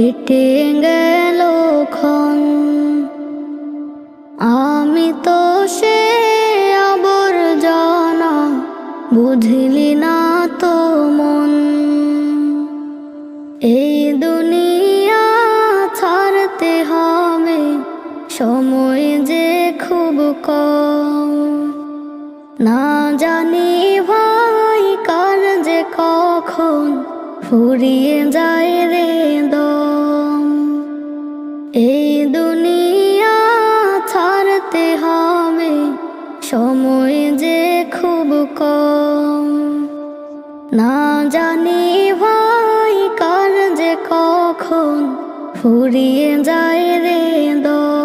কেটে গেল ক্ষণ। আমি তো সে আবর্জনা, বুঝলি না তো মন। এই দুনিয়া ছাড়তে হবে, সময় যে খুব কম। না জানি ভাই কার যে কখন ফুরিয়ে যায় রে দম। এই দুনিয়া ছাড়তে হবে, সময় যে খুব কম। না জানি ভাই কার যে কখন ফুরিয়ে যায় রে দম।